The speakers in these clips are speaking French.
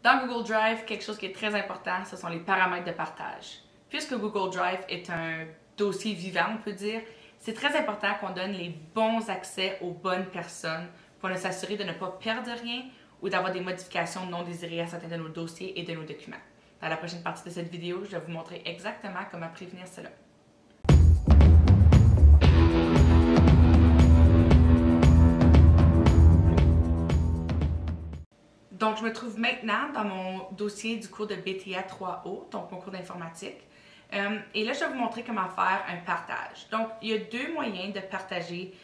Dans Google Drive, quelque chose qui est très important, ce sont les paramètres de partage. Puisque Google Drive est un dossier vivant, on peut dire, c'est très important qu'on donne les bons accès aux bonnes personnes pour s'assurer de ne pas perdre rien ou d'avoir des modifications non désirées à certains de nos dossiers et de nos documents. Dans la prochaine partie de cette vidéo, je vais vous montrer exactement comment prévenir cela. Donc, je me trouve maintenant dans mon dossier du cours de BTA 3O, donc mon cours d'informatique. Et là, je vais vous montrer comment faire un partage. Donc, il y a deux moyens de partager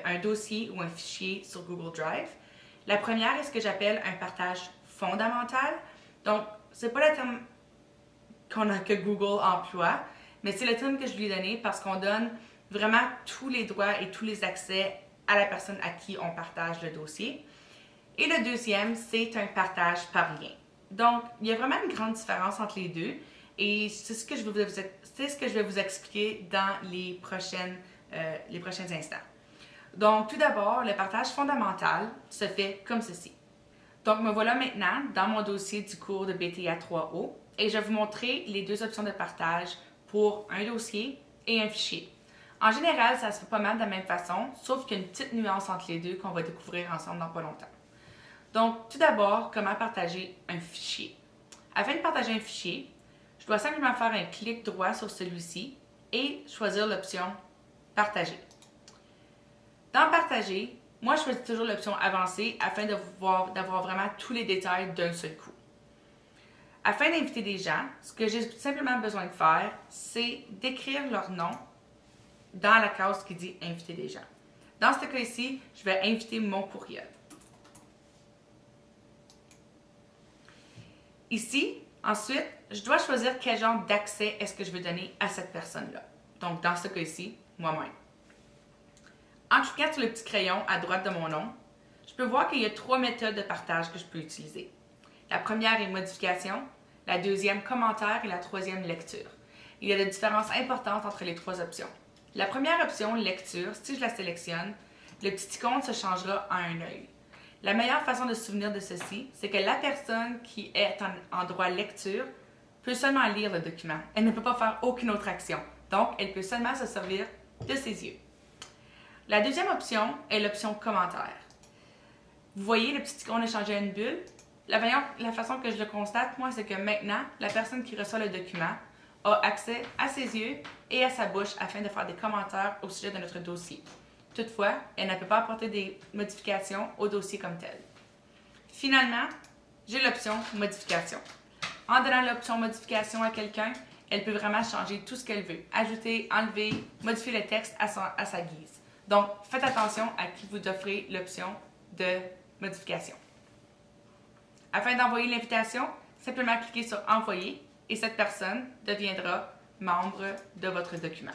un dossier ou un fichier sur Google Drive. La première est ce que j'appelle un partage fondamental. Donc, c'est pas le terme que Google emploie, mais c'est le terme que je lui ai donné parce qu'on donne vraiment tous les droits et tous les accès à la personne à qui on partage le dossier. Et le deuxième, c'est un partage par lien. Donc, il y a vraiment une grande différence entre les deux et c'est ce que je vais vous expliquer dans les prochains instants. Donc, tout d'abord, le partage fondamental se fait comme ceci. Donc, me voilà maintenant dans mon dossier du cours de BTA 3O et je vais vous montrer les deux options de partage pour un dossier et un fichier. En général, ça se fait pas mal de la même façon, sauf qu'il y a une petite nuance entre les deux qu'on va découvrir ensemble dans pas longtemps. Donc, tout d'abord, comment partager un fichier. Afin de partager un fichier, je dois simplement faire un clic droit sur celui-ci et choisir l'option « Partager ». Dans « Partager », moi, je choisis toujours l'option « Avancer » afin d'avoir vraiment tous les détails d'un seul coup. Afin d'inviter des gens, ce que j'ai simplement besoin de faire, c'est d'écrire leur nom dans la case qui dit « Inviter des gens ». Dans ce cas-ci, je vais inviter mon courriel. Ici, ensuite, je dois choisir quel genre d'accès est-ce que je veux donner à cette personne-là. Donc, dans ce cas-ci, moi-même. En cliquant sur le petit crayon à droite de mon nom, je peux voir qu'il y a trois méthodes de partage que je peux utiliser. La première est modification, la deuxième commentaire et la troisième lecture. Il y a des différences importantes entre les trois options. La première option, lecture, si je la sélectionne, le petit icône se changera en un œil. La meilleure façon de se souvenir de ceci, c'est que la personne qui est en droit lecture peut seulement lire le document. Elle ne peut pas faire aucune autre action. Donc, elle peut seulement se servir de ses yeux. La deuxième option est l'option commentaire. Vous voyez le petit icône est changé à une bulle? La façon que je le constate, moi, c'est que maintenant, la personne qui reçoit le document a accès à ses yeux et à sa bouche afin de faire des commentaires au sujet de notre dossier. Toutefois, elle ne peut pas apporter des modifications au dossier comme tel. Finalement, j'ai l'option modification. En donnant l'option modification à quelqu'un, elle peut vraiment changer tout ce qu'elle veut. Ajouter, enlever, modifier le texte à sa guise. Donc, faites attention à qui vous offrez l'option de modification. Afin d'envoyer l'invitation, simplement cliquez sur envoyer et cette personne deviendra membre de votre document.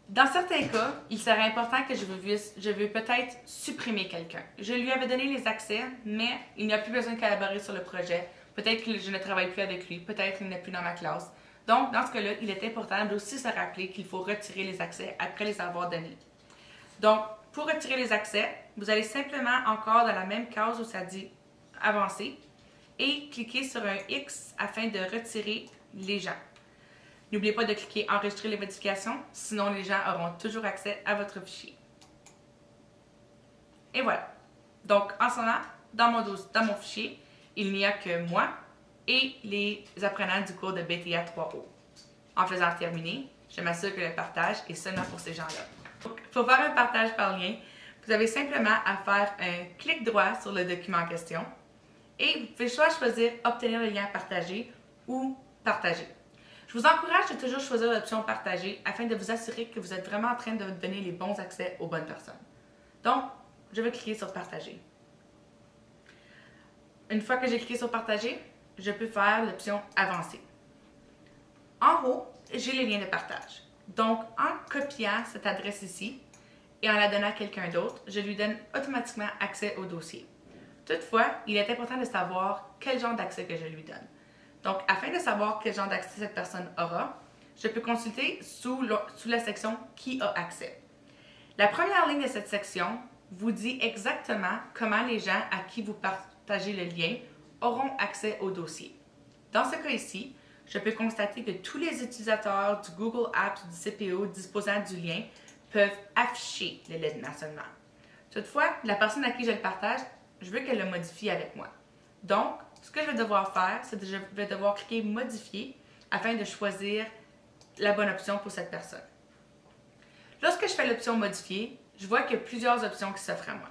Dans certains cas, il serait important que je veux peut-être supprimer quelqu'un. Je lui avais donné les accès, mais il n'y a plus besoin de collaborer sur le projet. Peut-être que je ne travaille plus avec lui, peut-être qu'il n'est plus dans ma classe. Donc, dans ce cas-là, il est important d'aussi se rappeler qu'il faut retirer les accès après les avoir donnés. Donc, pour retirer les accès, vous allez simplement encore dans la même case où ça dit « Avancer » et cliquer sur un X afin de retirer les gens. N'oubliez pas de cliquer « Enregistrer les modifications », sinon les gens auront toujours accès à votre fichier. Et voilà. Donc, en ce moment, dans mon fichier, il n'y a que moi et les apprenants du cours de BTA 3O. En faisant terminer, je m'assure que le partage est seulement pour ces gens-là. Donc, pour faire un partage par lien, vous avez simplement à faire un clic droit sur le document en question et vous pouvez soit choisir « Obtenir le lien partagé » ou « Partager ». Je vous encourage de toujours choisir l'option « Partager » afin de vous assurer que vous êtes vraiment en train de donner les bons accès aux bonnes personnes. Donc, je vais cliquer sur « Partager ». Une fois que j'ai cliqué sur « Partager », je peux faire l'option « Avancer ». En haut, j'ai les liens de partage. Donc, en copiant cette adresse ici et en la donnant à quelqu'un d'autre, je lui donne automatiquement accès au dossier. Toutefois, il est important de savoir quel genre d'accès que je lui donne. Donc, afin de savoir quel genre d'accès cette personne aura, je peux consulter sous la section « Qui a accès ». La première ligne de cette section vous dit exactement comment les gens à qui vous partagé le lien auront accès au dossier. Dans ce cas ici, je peux constater que tous les utilisateurs du Google Apps du CPO disposant du lien peuvent afficher l'élément seulement. Toutefois, la personne à qui je le partage, je veux qu'elle le modifie avec moi. Donc, ce que je vais devoir faire, c'est que je vais devoir cliquer « Modifier » afin de choisir la bonne option pour cette personne. Lorsque je fais l'option « Modifier », je vois qu'il y a plusieurs options qui s'offrent à moi.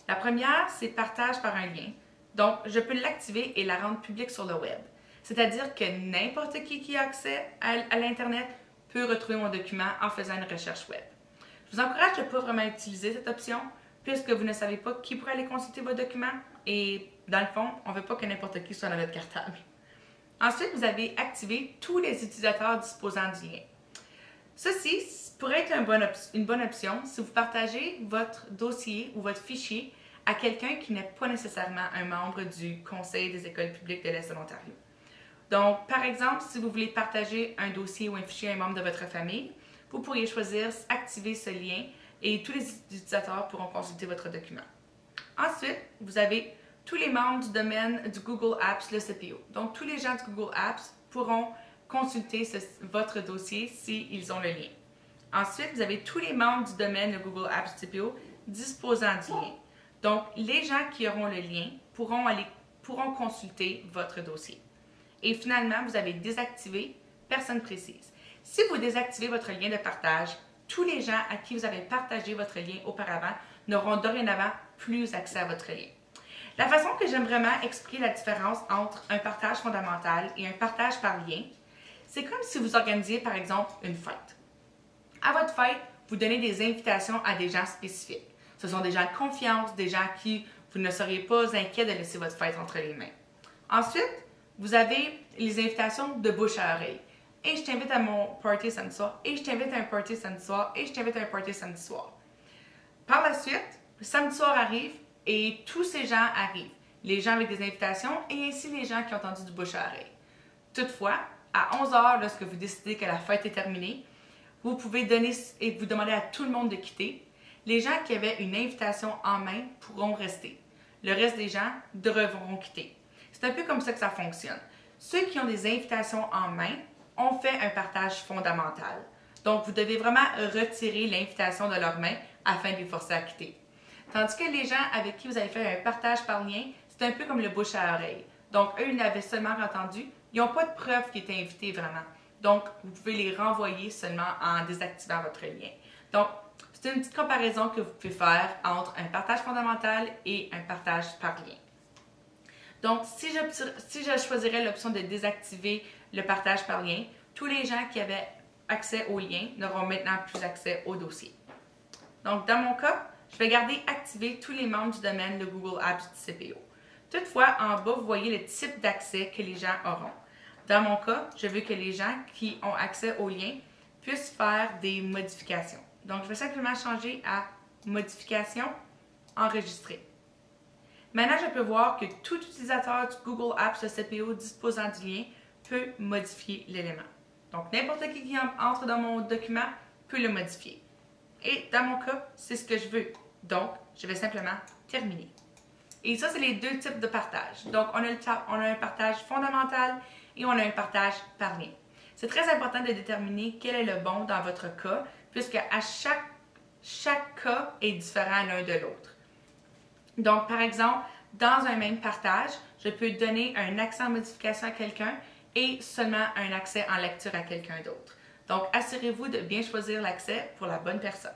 La première, c'est « Partage par un lien ». Donc, je peux l'activer et la rendre publique sur le web. C'est-à-dire que n'importe qui a accès à l'Internet peut retrouver mon document en faisant une recherche web. Je vous encourage de ne pas vraiment utiliser cette option puisque vous ne savez pas qui pourrait aller consulter vos documents et dans le fond, on ne veut pas que n'importe qui soit dans votre cartable. Ensuite, vous avez activé tous les utilisateurs disposant du lien. Ceci pourrait être une bonne option si vous partagez votre dossier ou votre fichier à quelqu'un qui n'est pas nécessairement un membre du Conseil des écoles publiques de l'Est de l'Ontario. Donc, par exemple, si vous voulez partager un dossier ou un fichier à un membre de votre famille, vous pourriez choisir « Activer ce lien » et tous les utilisateurs pourront consulter votre document. Ensuite, vous avez tous les membres du domaine du Google Apps, le CPO. Donc, tous les gens du Google Apps pourront consulter votre dossier s'ils ont le lien. Ensuite, vous avez tous les membres du domaine de Google Apps du CPO disposant du lien. Donc, les gens qui auront le lien pourront consulter votre dossier. Et finalement, vous avez désactivé personne précise. Si vous désactivez votre lien de partage, tous les gens à qui vous avez partagé votre lien auparavant n'auront dorénavant plus accès à votre lien. La façon que j'aime vraiment expliquer la différence entre un partage fondamental et un partage par lien, c'est comme si vous organisiez par exemple une fête. À votre fête, vous donnez des invitations à des gens spécifiques. Ce sont des gens de confiance, des gens à qui vous ne seriez pas inquiet de laisser votre fête entre les mains. Ensuite, vous avez les invitations de bouche à oreille. Et je t'invite à mon party samedi soir, et je t'invite à un party samedi soir, et je t'invite à un party samedi soir. Par la suite, le samedi soir arrive et tous ces gens arrivent. Les gens avec des invitations et ainsi les gens qui ont entendu du bouche à oreille. Toutefois, à 11 h, lorsque vous décidez que la fête est terminée, vous pouvez donner et vous demander à tout le monde de quitter. Les gens qui avaient une invitation en main pourront rester. Le reste des gens devront quitter. C'est un peu comme ça que ça fonctionne. Ceux qui ont des invitations en main ont fait un partage fondamental. Donc, vous devez vraiment retirer l'invitation de leurs mains afin de les forcer à quitter. Tandis que les gens avec qui vous avez fait un partage par lien, c'est un peu comme le bouche à oreille. Donc, eux, ils l'avaient seulement entendu. Ils n'ont pas de preuve qu'ils étaient invités vraiment. Donc, vous pouvez les renvoyer seulement en désactivant votre lien. Donc, c'est une petite comparaison que vous pouvez faire entre un partage fondamental et un partage par lien. Donc, si je choisirais l'option de désactiver le partage par lien, tous les gens qui avaient accès au lien n'auront maintenant plus accès au dossier. Donc, dans mon cas, je vais garder activé tous les membres du domaine de Google Apps du CPO. Toutefois, en bas, vous voyez le type d'accès que les gens auront. Dans mon cas, je veux que les gens qui ont accès au lien puissent faire des modifications. Donc, je vais simplement changer à « Modification »,« Enregistrer ». Maintenant, je peux voir que tout utilisateur du Google Apps de CPO disposant du lien peut modifier l'élément. Donc, n'importe qui entre dans mon document peut le modifier. Et dans mon cas, c'est ce que je veux. Donc, je vais simplement terminer. Et ça, c'est les deux types de partage. Donc, on a un partage fondamental et on a un partage par lien. C'est très important de déterminer quel est le bon dans votre cas, puisque à chaque cas est différent l'un de l'autre. Donc, par exemple, dans un même partage, je peux donner un accès en modification à quelqu'un et seulement un accès en lecture à quelqu'un d'autre. Donc, assurez-vous de bien choisir l'accès pour la bonne personne.